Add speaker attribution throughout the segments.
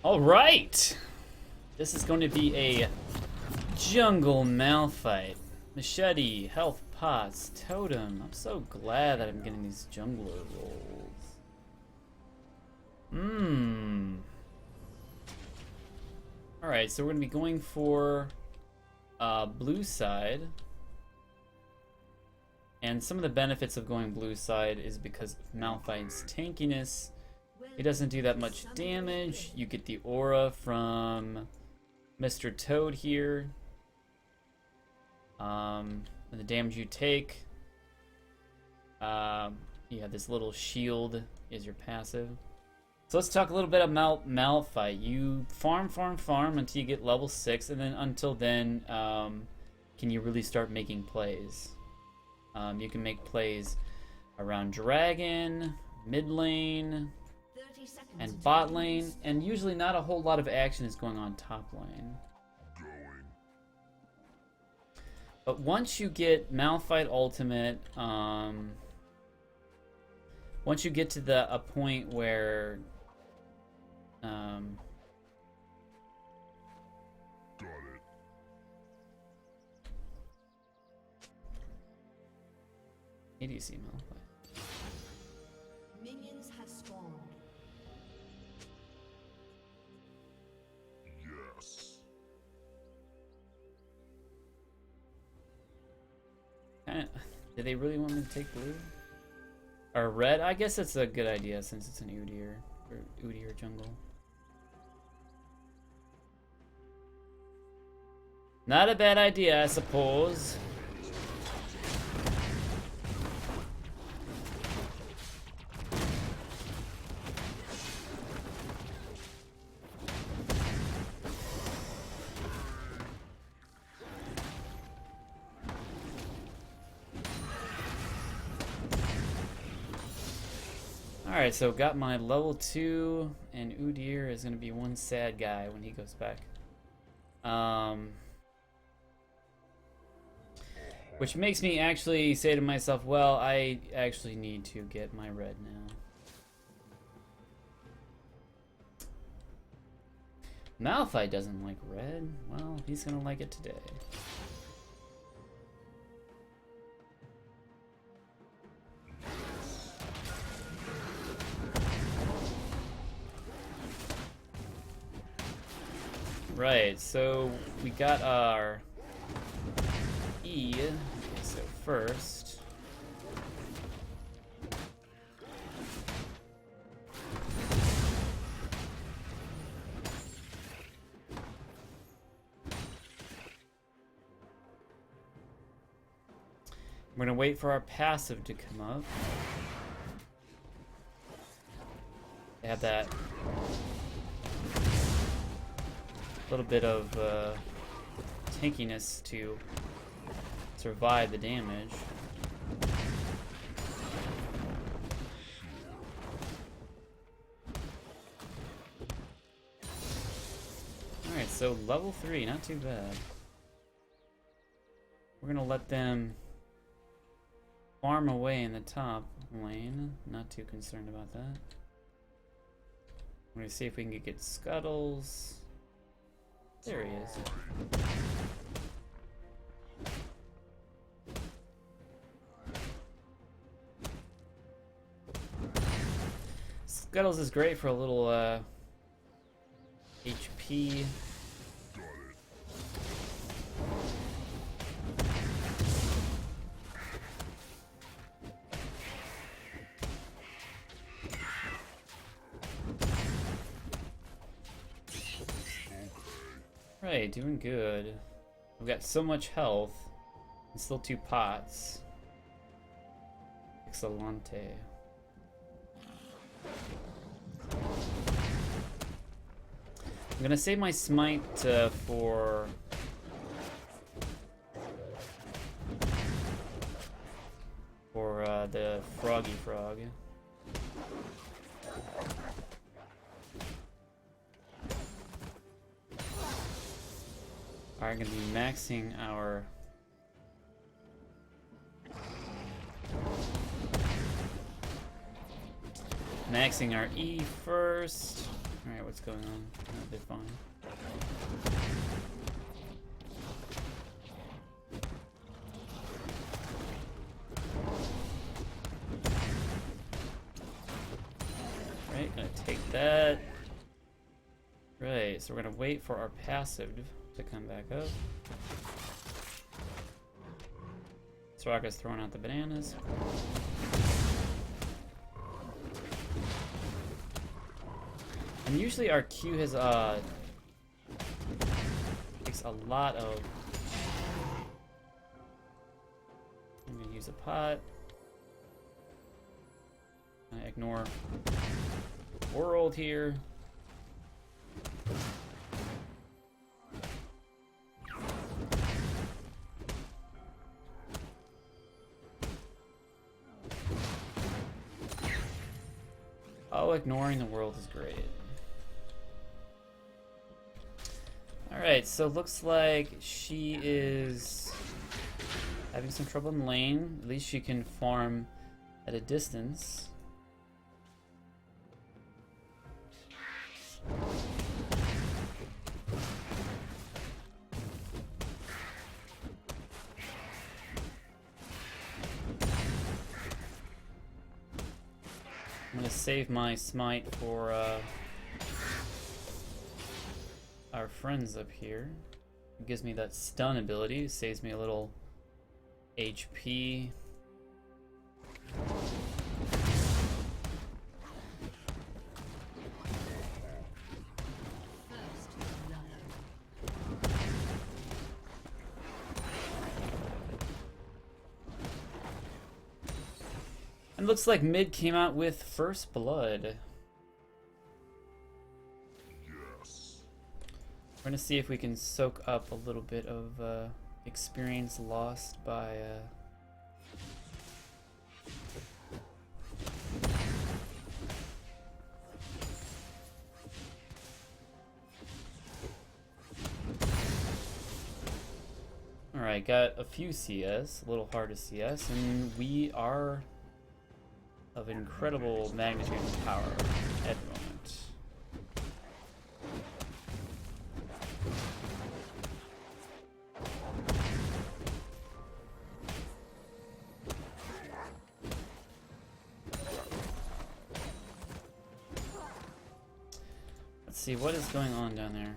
Speaker 1: All right, this is going to be a jungle Malphite. Machete, health pots, totem. I'm so glad that I'm getting these jungler rolls. Alright, so we're going to be going for blue side. And some of the benefits of going blue side is because of Malphite's tankiness. It doesn't do that much damage. You get the aura from Mr. Toad here. And the damage you take. Yeah, this little shield is your passive. So let's talk a little bit about Malphite. You farm until you get level 6, and then until then, can you really start making plays. You can make plays around dragon, mid lane, and bot lane, and usually not a whole lot of action is going on top lane. But once you get Malphite ultimate, once you get to a point where ADC Malphite.
Speaker 2: Minions have spawned.
Speaker 3: Yes.
Speaker 1: Do they really want me to take blue? Or red? I guess that's a good idea since it's an Udyr, or Udyr jungle. Not a bad idea, I suppose. Alright, so got my level 2, and Udyr is going to be one sad guy when he goes back. Which makes me actually say to myself, well, I actually need to get my red now. Malphite doesn't like red. Well, he's going to like it today. Right, so we got our E. Okay, so first, we're gonna wait for our passive to come up. They have that little bit of tankiness to survive the damage. Alright, so level 3, not too bad. We're gonna let them farm away in the top lane. Not too concerned about that. We're gonna see if we can get scuttles. There he is. Scuttles is great for a little HP. Right, doing good. We've got so much health. And still 2 pots. Excellente. I'm gonna save my smite for the froggy frog. Alright, gonna be maxing our E first. Alright, what's going on? Oh, they're fine. Right, gonna take that. Right, so we're gonna wait for our passive to come back up. Soraka's throwing out the bananas. And usually our Q has takes a lot of. I'm gonna use a pot. I'm gonna ignore the world here. Oh, ignoring the world is great. Alright, so looks like she is having some trouble in lane. At least she can farm at a distance. I'm gonna save my smite for our friends up here. It gives me that stun ability, saves me a little HP. And looks like mid came out with first blood. We're gonna see if we can soak up a little bit of experience lost by Alright, got a few CS, a little hard to CS, and we are of incredible magnitude and power at the moment. Let's see, what is going on down there?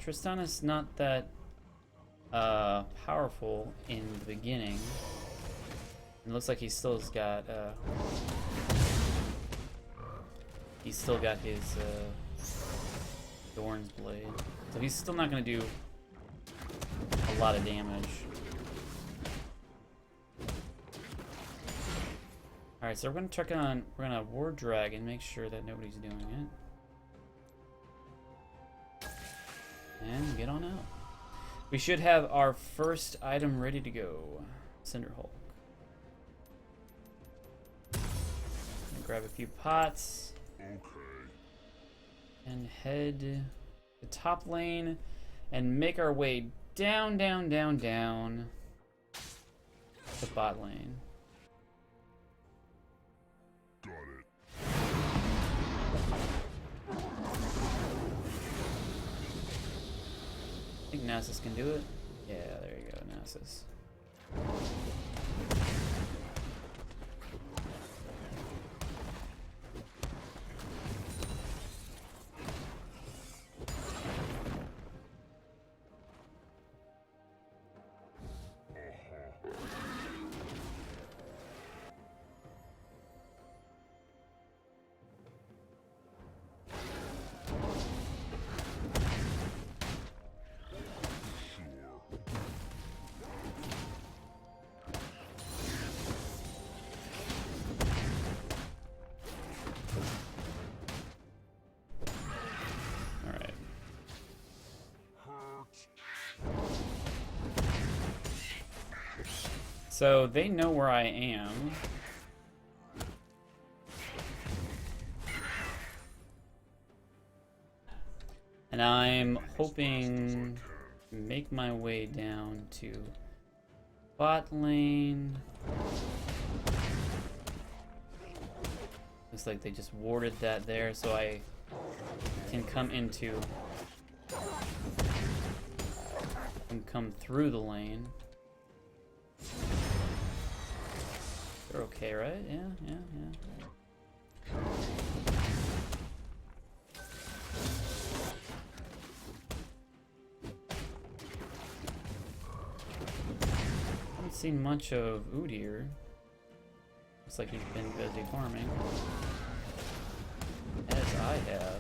Speaker 1: Tristana's not that powerful in the beginning. It looks like he still's got his Thorn's Blade. So he's still not gonna do a lot of damage. Alright, so we're gonna Ward Dragon, make sure that nobody's doing it. And get on out. We should have our first item ready to go. Cinder Hulk. Grab a few pots. Okay. And head to the top lane and make our way down to bot lane.
Speaker 3: Got it.
Speaker 1: I think Nasus can do it. Yeah, there you go, Nasus. So they know where I am. And I'm hoping to make my way down to bot lane. Looks like they just warded that there, so I can come into, can come through the lane. They're okay, right? Yeah. Haven't seen much of Udyr. Looks like he's been busy farming, as I have.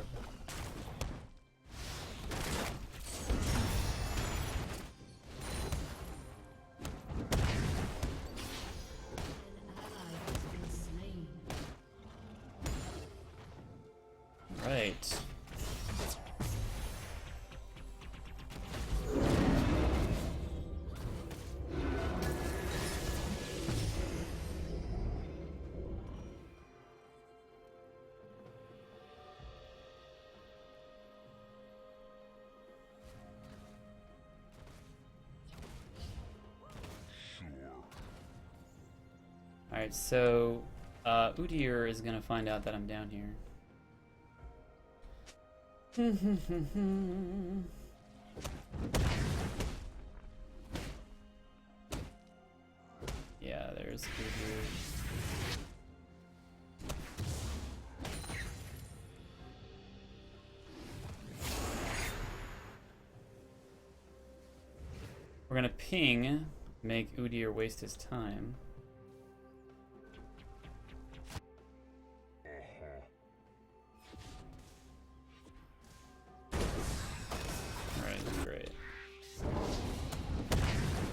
Speaker 1: Right. Alright, so Udyr is gonna find out that I'm down here. Yeah, there's Udyr. We're gonna ping, make Udyr waste his time.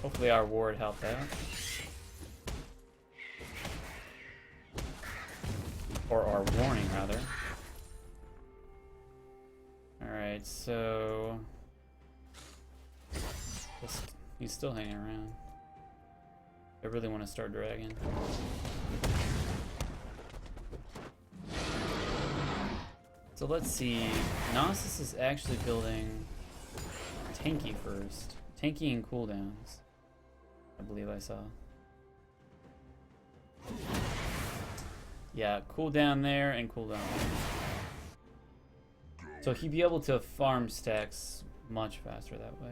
Speaker 1: Hopefully our ward helped out. Or our warning, rather. Alright, so... he's still hanging around. I really want to start dragging. So let's see. Gnosis is actually building tanky first. Tanky and cooldowns, I believe I saw. Yeah, cooldown there and cooldown there. So he'd be able to farm stacks much faster that way.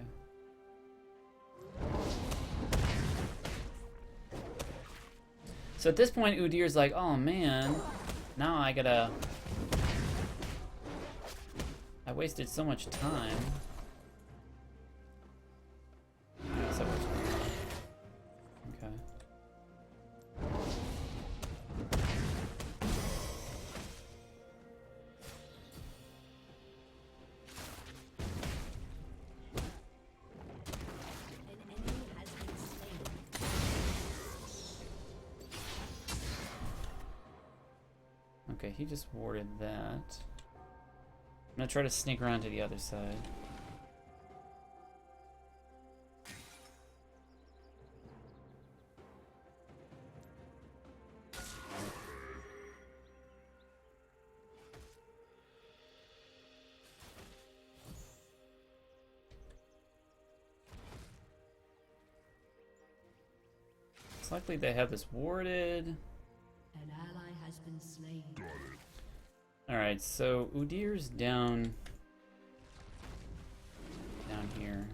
Speaker 1: So at this point, Udyr's like, oh man, now I gotta... I wasted so much time. So what's going on? Okay.
Speaker 2: An enemy has been slain.
Speaker 1: Okay, he just warded that. I'm gonna try to sneak around to the other side. It's likely they have this warded.
Speaker 2: An ally has been slain.
Speaker 1: Alright, so Udyr's down here.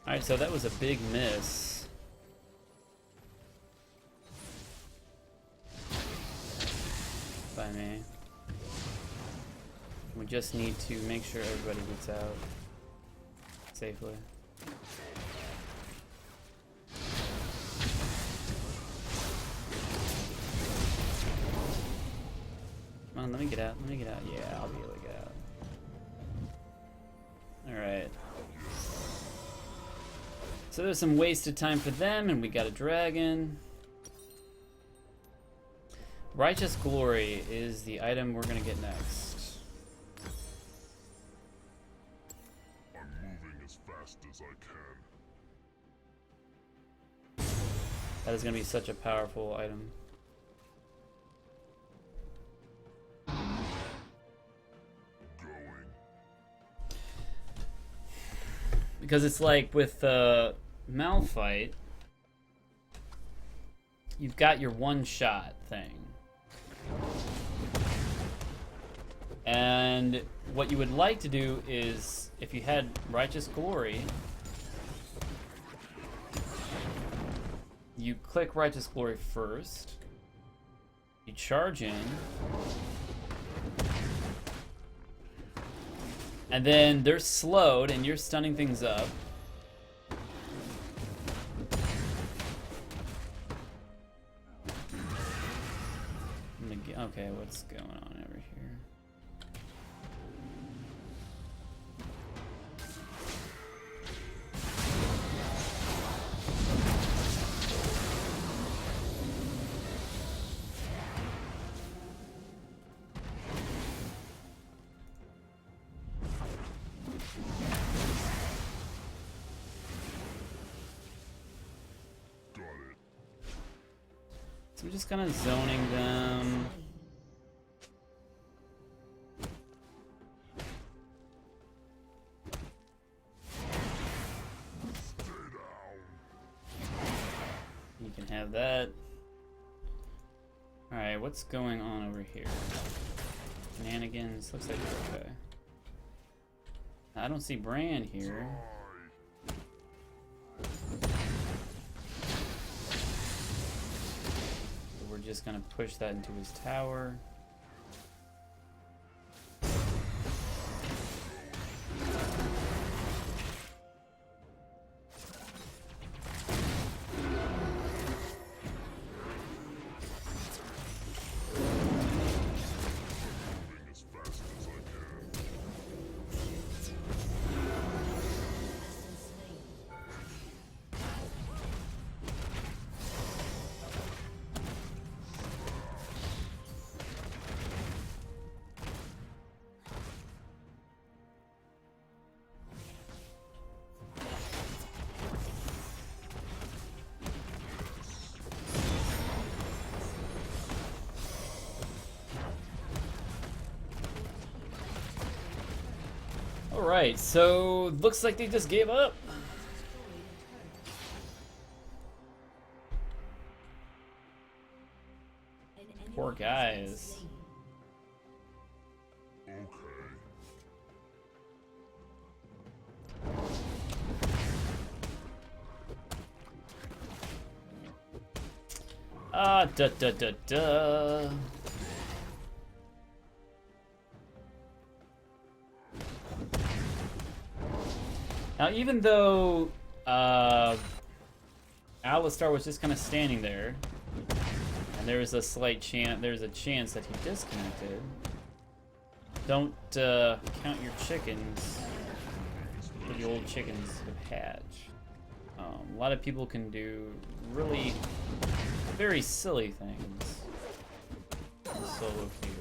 Speaker 1: Alright, so that was a big miss. By me. We just need to make sure everybody gets out safely. Come on, let me get out, Yeah, I'll be able to get out. Alright. So there's some wasted time for them, and we got a dragon. Righteous Glory is the item we're gonna get next.
Speaker 3: I'm moving as fast as I can.
Speaker 1: That is gonna be such a powerful item.
Speaker 3: Going.
Speaker 1: Because it's like with Malphite, you've got your one-shot thing. And what you would like to do is, if you had Righteous Glory, you click Righteous Glory first, you charge in, and then they're slowed and you're stunning things up. Okay, what's going on over here?
Speaker 3: Got it.
Speaker 1: So I'm just kind of zoning them. You can have that. Alright, what's going on over here? Shenanigans. Looks like we're okay. I don't see Bran here. So we're just gonna push that into his tower. Alright, so looks like they just gave up.
Speaker 2: An enemy
Speaker 1: Poor
Speaker 2: has been
Speaker 1: guys.
Speaker 2: slain.
Speaker 3: Okay.
Speaker 1: Ah, da da da da. Now, even though Alistar was just kind of standing there, and there was a slight chance, there's a chance that he disconnected. Don't count your chickens for the old chickens to hatch. A lot of people can do really very silly things in solo queue.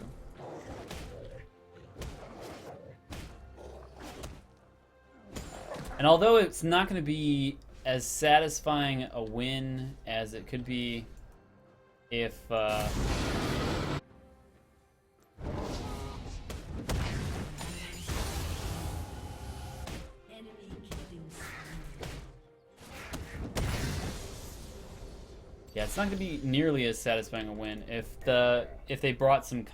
Speaker 1: And although it's not going to be as satisfying a win as it could be if
Speaker 2: Enemy killing spree.
Speaker 1: yeah, it's not going to be nearly as satisfying a win if they brought some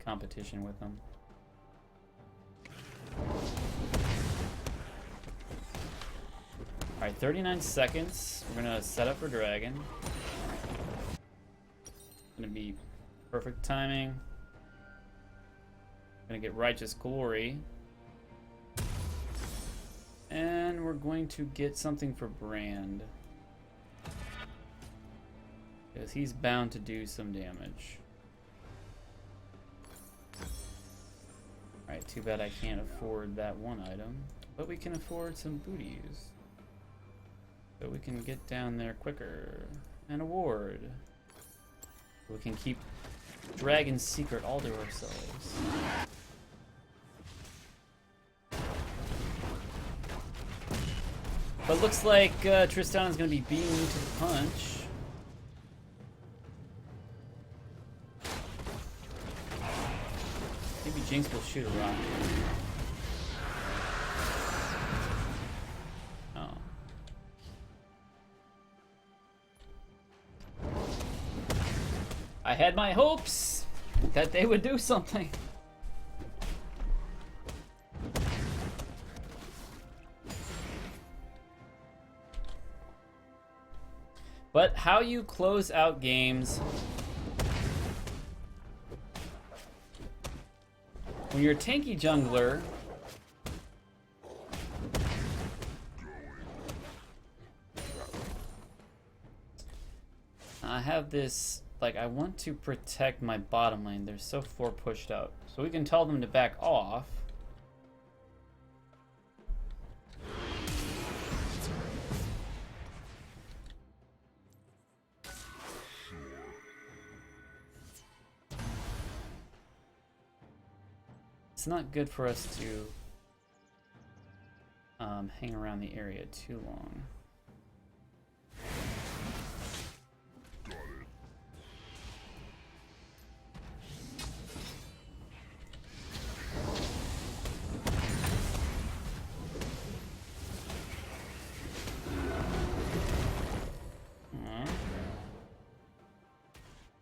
Speaker 1: competition with them. Alright, 39 seconds. We're gonna set up for dragon. Gonna be perfect timing. Gonna get righteous glory. And we're going to get something for Brand. Because he's bound to do some damage. Alright, too bad I can't afford that one item. But we can afford some booties. So we can get down there quicker. An award. We can keep Dragon's Secret all to ourselves. But looks like Tristan is going to be beating you to the punch. Maybe Jinx will shoot a rock. Oh. I had my hopes that they would do something. But how you close out games when you're a tanky jungler, I have this, like, I want to protect my bottom lane. They're so far pushed out. So we can tell them to back off. It's not good for us to hang around the area too long.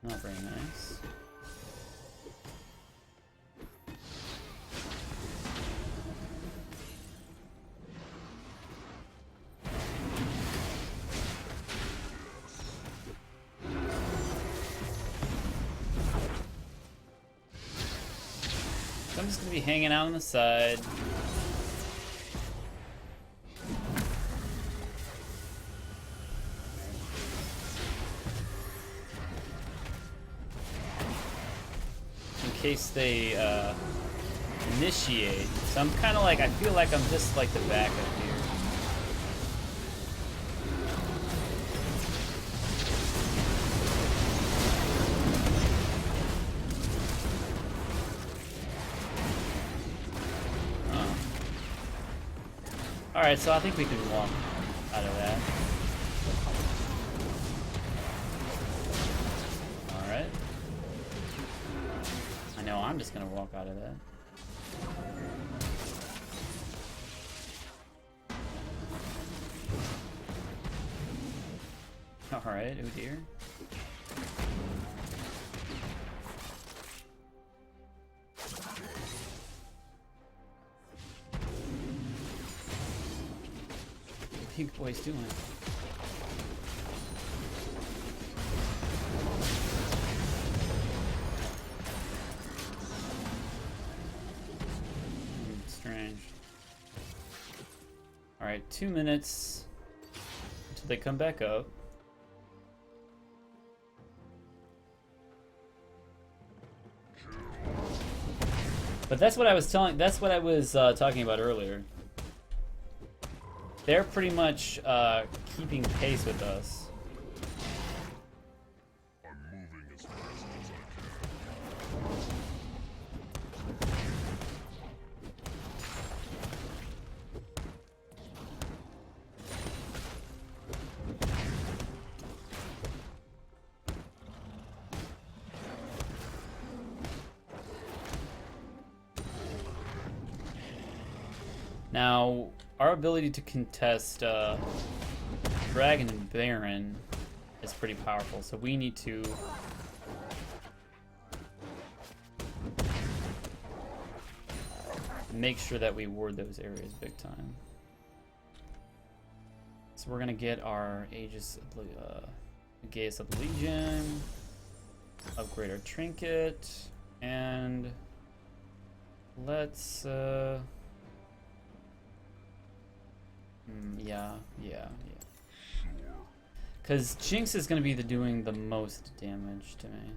Speaker 1: Not very nice. So I'm just gonna be hanging out on the side. In case they initiate. So I'm kind of like, I feel like I'm just like the backup here. Alright, so I think we can walk out of that. Alright. I know I'm just gonna walk out of that. Alright, Udyr. What are you boys doing? Strange. Alright, 2 minutes until they come back up. But that's what I was talking about earlier. They're pretty much keeping pace with us.
Speaker 3: I'm moving as fast as I
Speaker 1: Now, our ability to contest Dragon and Baron is pretty powerful, so we need to make sure that we ward those areas big time. So we're gonna get our Aegis of the Legion, upgrade our trinket, and let's yeah. Because Jinx is going to be doing the most damage to me.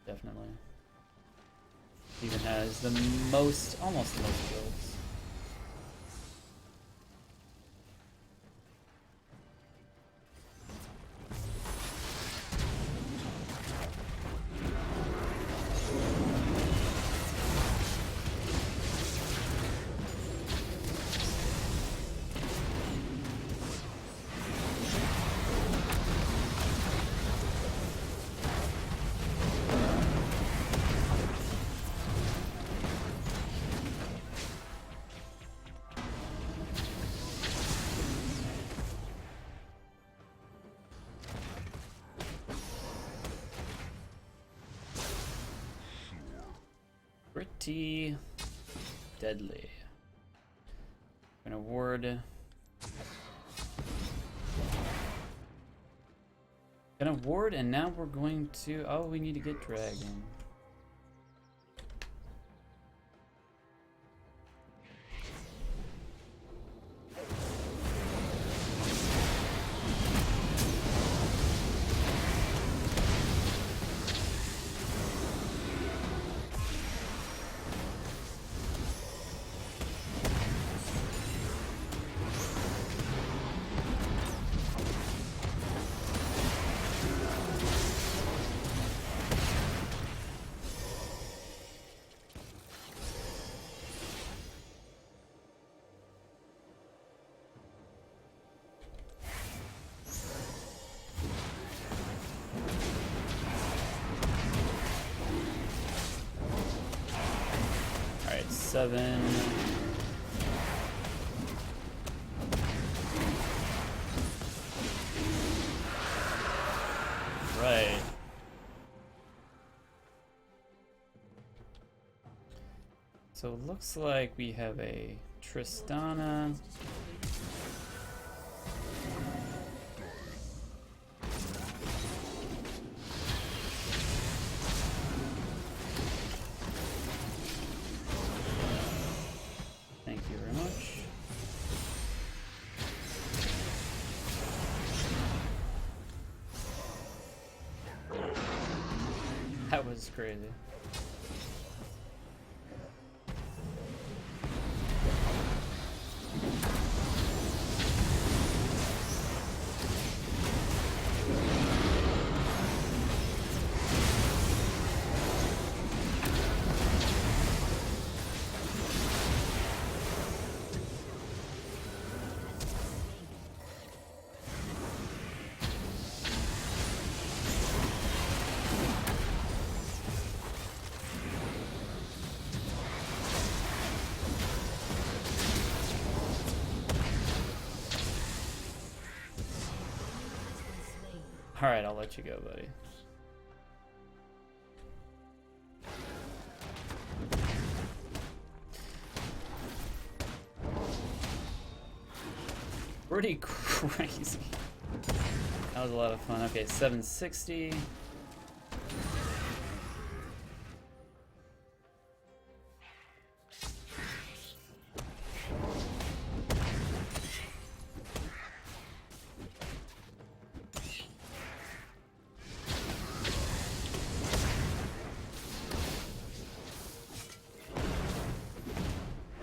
Speaker 1: Definitely. Even has the most, almost the most kills. pretty deadly. Gonna ward. Gonna ward, and now we're going to. Oh, we need to get dragon. Alright, 7. Right. So it looks like we have a Tristana. Thank you very much. That was crazy. Alright, I'll let you go, buddy. Pretty crazy. That was a lot of fun. Okay, 760.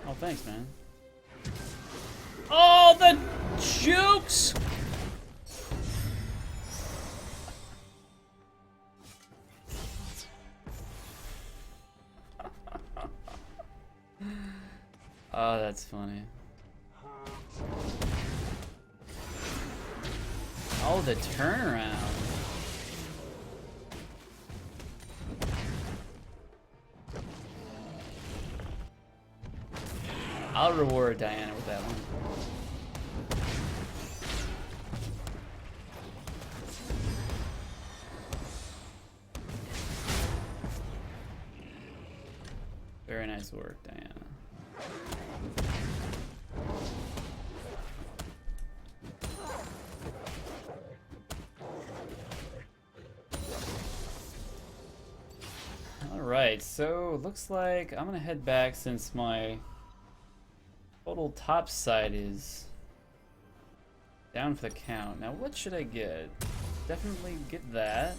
Speaker 1: Oh, thanks, man. Oh, the jukes! Oh, that's funny. Oh, the turnaround. I'll reward Diana with that one. Very nice work, Diana. Alright, so looks like I'm gonna head back since my total top side is down for the count. Now what should I get? Definitely get that.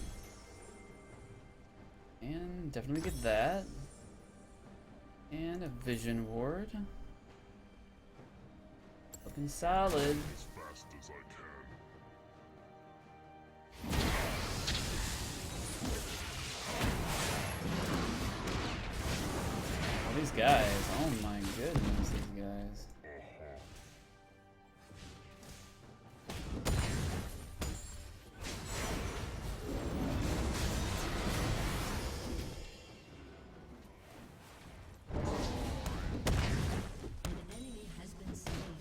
Speaker 1: And definitely get that. And a vision ward. Looking solid.
Speaker 3: As fast as I can.
Speaker 1: Oh, these guys. Oh my goodness, these guys.
Speaker 2: An enemy has been slain.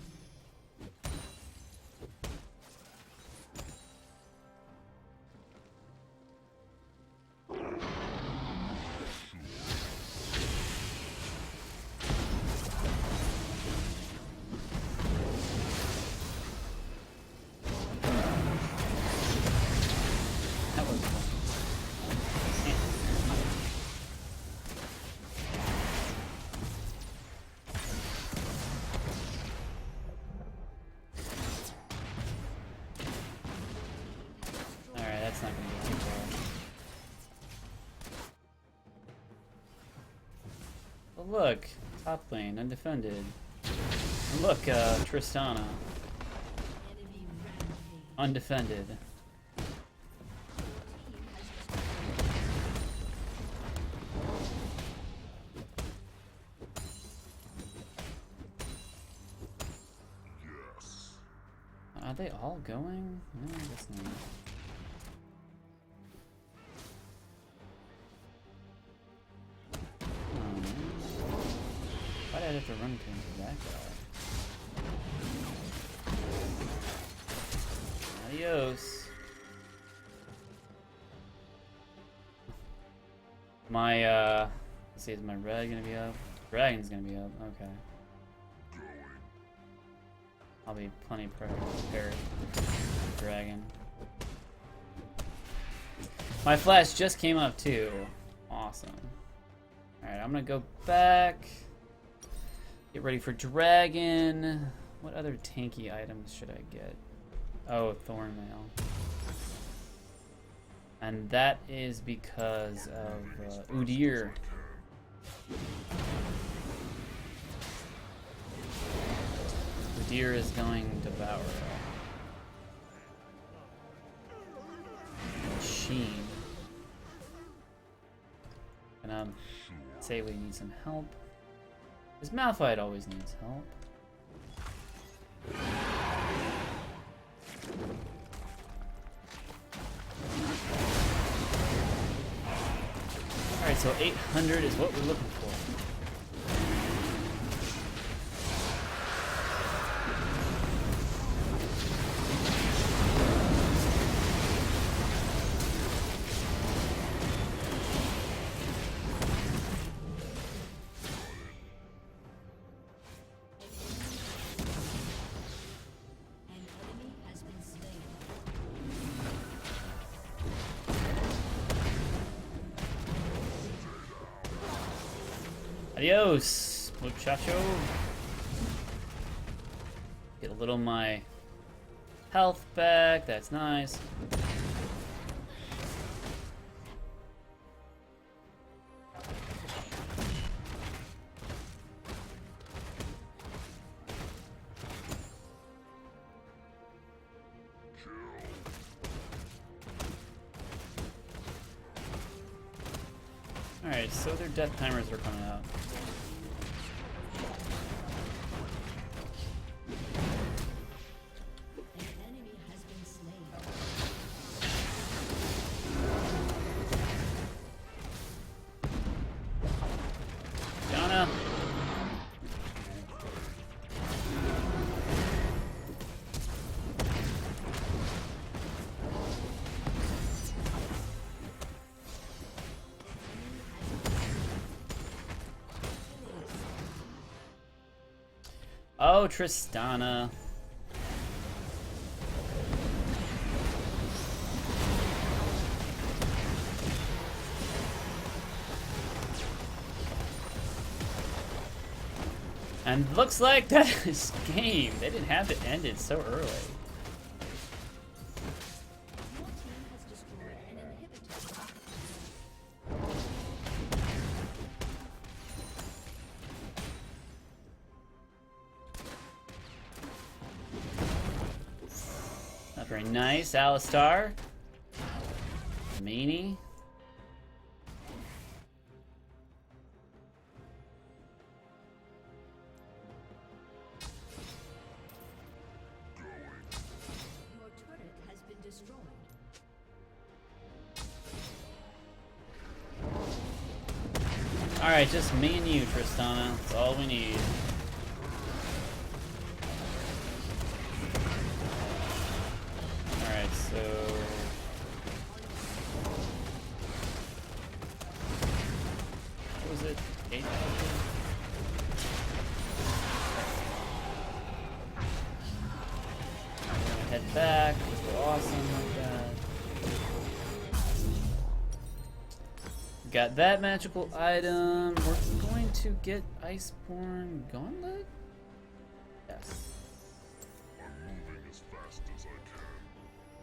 Speaker 1: look, top lane, undefended. And look, Tristana,
Speaker 2: Enemy rampage.
Speaker 1: undefended.
Speaker 3: Yes.
Speaker 1: Are they all going? No, I guess not. Oh, man. Why'd I have to run into that guy? Adios. My, let's see, is my red gonna be up? Dragon's gonna be up, okay.
Speaker 3: Going.
Speaker 1: I'll be plenty prepared for Dragon. My flash just came up too. Awesome. Alright, I'm gonna go back. Get ready for Dragon. What other tanky items should I get? Oh, Thornmail. And that is because of Udyr. Udyr is going to devour Sheen. And say we need some help. This Malphite always needs help. Alright, so 800 is what we're looking for.
Speaker 2: An enemy has been slain.
Speaker 1: Adios, muchacho. Get a little of my health back. That's nice. Alright, so their death timers are coming out.
Speaker 2: An enemy has been slain.
Speaker 1: Donna. Oh, Tristana. And looks like that is game. They didn't have to end it so early.
Speaker 2: Your team has destroyed an inhibitor.
Speaker 1: Not very nice, Alistar. Meanie.
Speaker 2: Your turret has been destroyed.
Speaker 1: Alright, just me and you, Tristana. That's all we need. Alright, so... what was it? 8,000? Head back, because we're awesome like that. Got that magical item. We're going to get Iceborne Gauntlet? Yes.
Speaker 3: I'm moving as fast as I can.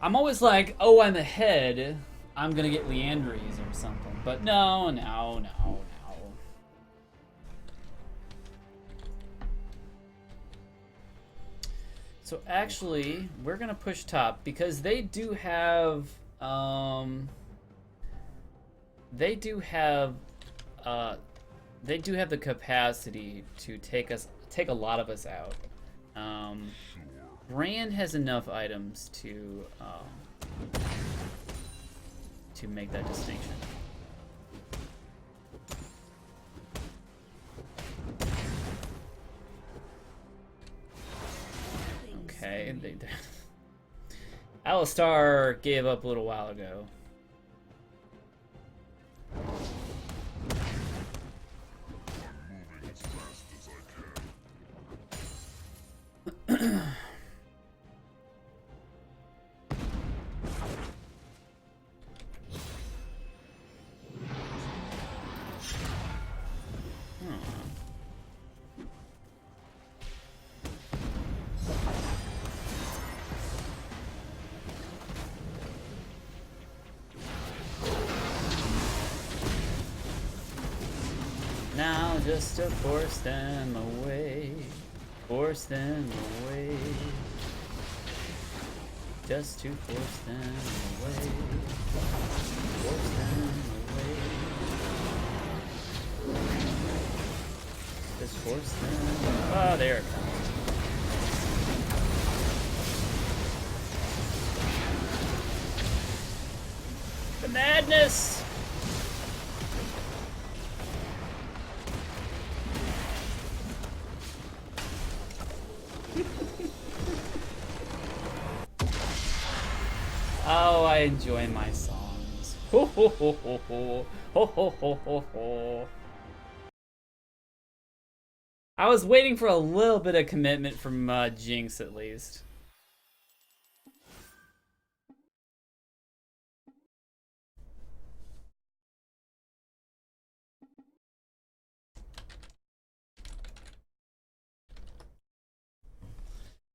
Speaker 1: I'm always like, oh, I'm ahead. I'm gonna get Leandries or something. But no. So actually, we're gonna push top because they do have they do have the capacity to take a lot of us out. Brand has enough items to make that distinction. Okay, Alistar gave up a little while ago.
Speaker 3: moving as fast as I can.
Speaker 1: Now just to force them away. Force them away. Just to force them away. Force them away. Just force them. Oh, there it comes. The madness! Oh, I enjoy my songs. Ho ho ho ho ho. Ho ho ho ho ho. I was waiting for a little bit of commitment from Jinx at least.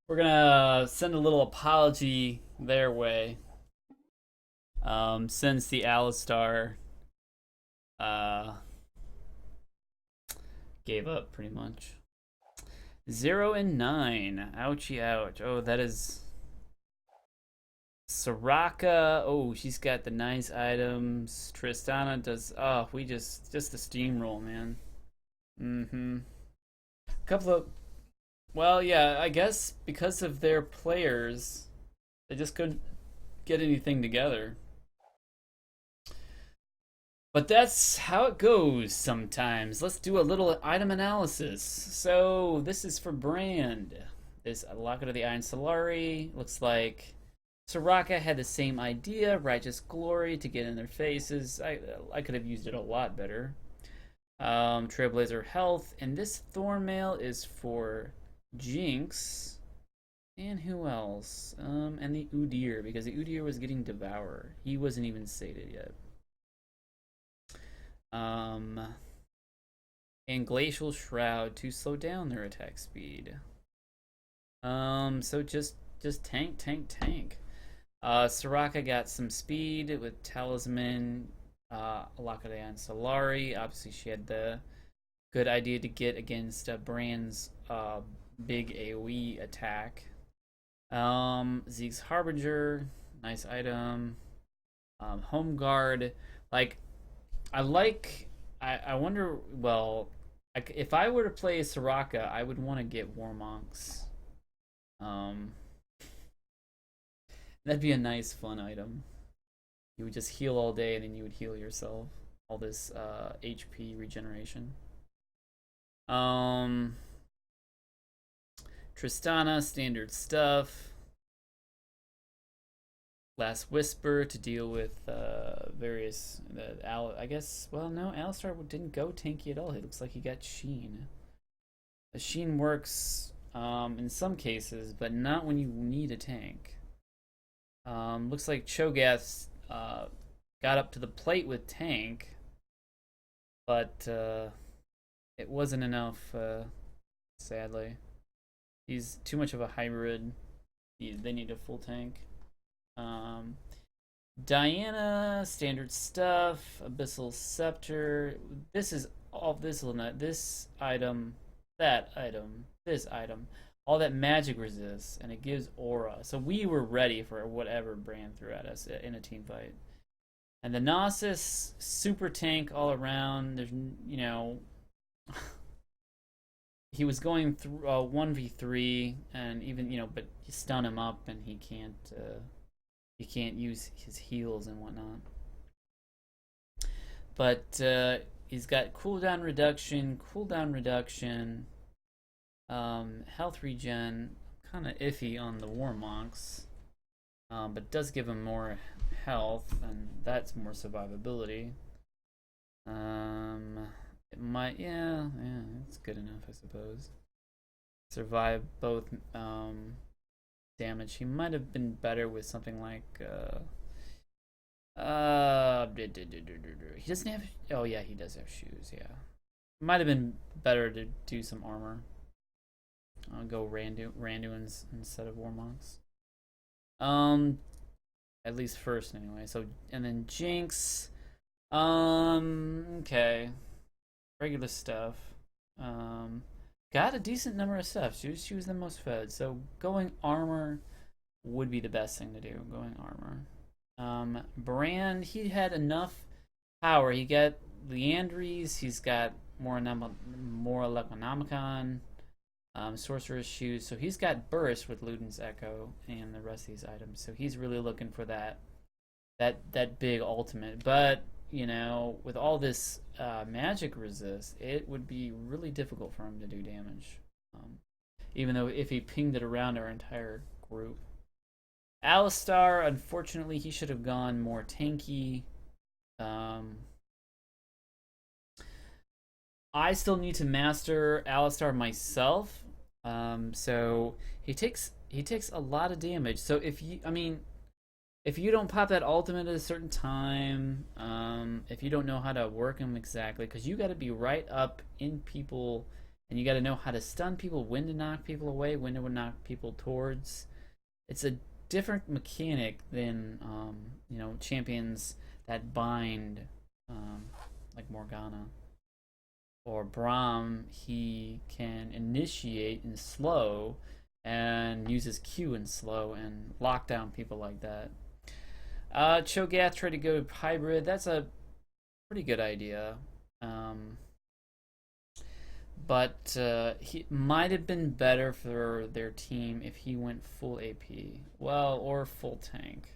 Speaker 1: We're gonna send a little apology their way. Since the Alistar gave up pretty much. 0 and 9. Ouchie ouch. Oh, that is Soraka. Oh, she's got the nice items. Tristana does. Oh, we just the steamroll, man. A couple of. Well, yeah, I guess because of their players, they just couldn't get anything together. But that's how it goes sometimes. Let's do a little item analysis. So this is for brand. This Locket of the Iron Solari. Looks like Soraka had the same idea, Righteous Glory, to get in their faces. I could have used it a lot better. Trailblazer Health. And this Thornmail is for Jinx. And who else? And the Udyr, because the Udyr was getting Devour. He wasn't even sated yet. And Glacial Shroud to slow down their attack speed. So just tank. Soraka got some speed with Talisman, Locket and Solari. Obviously, she had the good idea to get against Brand's big AoE attack. Zeke's Harbinger, nice item. Home Guard, like. I wonder, well, if I were to play Soraka, I would want to get War Monks. That'd be a nice, fun item. You would just heal all day, and then you would heal yourself. All this HP regeneration. Tristana, standard stuff. Last Whisper to deal with various I guess, well, no, Alistar didn't go tanky at all. It looks like he got Sheen. The Sheen works in some cases, but not when you need a tank. Looks like Cho'Gath got up to the plate with tank, but it wasn't enough, sadly. He's too much of a hybrid. They need a full tank. Diana, standard stuff. Abyssal Scepter. This is all this item, that item, this item. all that magic resists, and it gives aura. So we were ready for whatever Bran threw at us in a team fight. And the Gnosis, super tank all around. There's, you know, he was going through 1v3, and even, you know, but you stun him up, and he can't use his heals and whatnot. But he's got cooldown reduction, health regen, kind of iffy on the Warmonks, but does give him more health, and that's more survivability. It might, yeah, it's good enough, I suppose. Survive both damage. He might have been better with something like he doesn't have, oh yeah, he does have shoes, yeah. Might have been better to do some armor. I'll go Randuins instead of Warmonks. At least first anyway. So, and then Jinx. Okay. Regular stuff. Got a decent number of stuff. She was the most fed. So going armor would be the best thing to do. Going armor. Bran, he had enough power. He got Leandries. He's got more Leconomicon. Sorcerer's Shoes. So he's got Burst with Luden's Echo and the rest of these items. So he's really looking for that big ultimate. But, you know, with all this magic resist, it would be really difficult for him to do damage. Even though if he pinged it around our entire group. Alistar, unfortunately, he should have gone more tanky. I still need to master Alistar myself. So he takes a lot of damage. So if you don't pop that ultimate at a certain time, if you don't know how to work him exactly, because you got to be right up in people, and you got to know how to stun people, when to knock people away, when to knock people towards. It's a different mechanic than you know, champions that bind, like Morgana. Or Braum, he can initiate in slow and uses Q in slow and lock down people like that. Cho'Gath tried to go hybrid. That's a pretty good idea. But he might have been better for their team if he went full AP. Well, or full tank.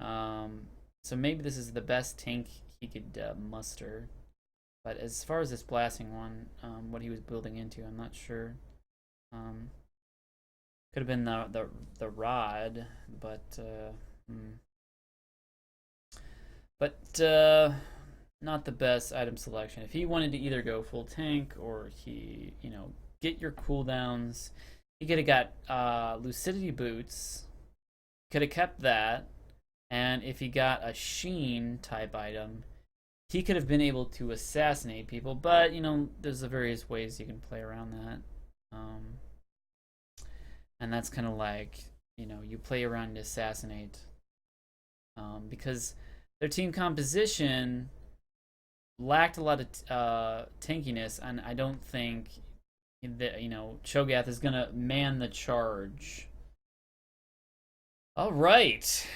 Speaker 1: So maybe this is the best tank he could muster. But as far as this blasting one, what he was building into, I'm not sure. Could have been the rod, but not the best item selection. If he wanted to either go full tank or he, you know, get your cooldowns, he could have got Lucidity Boots. Could have kept that, and if he got a Sheen type item, he could have been able to assassinate people, but, you know, there's the various ways you can play around that. And that's kind of like, you know, you play around to assassinate. Because their team composition lacked a lot of tankiness, and I don't think that, you know, Cho'Gath is going to man the charge. All right.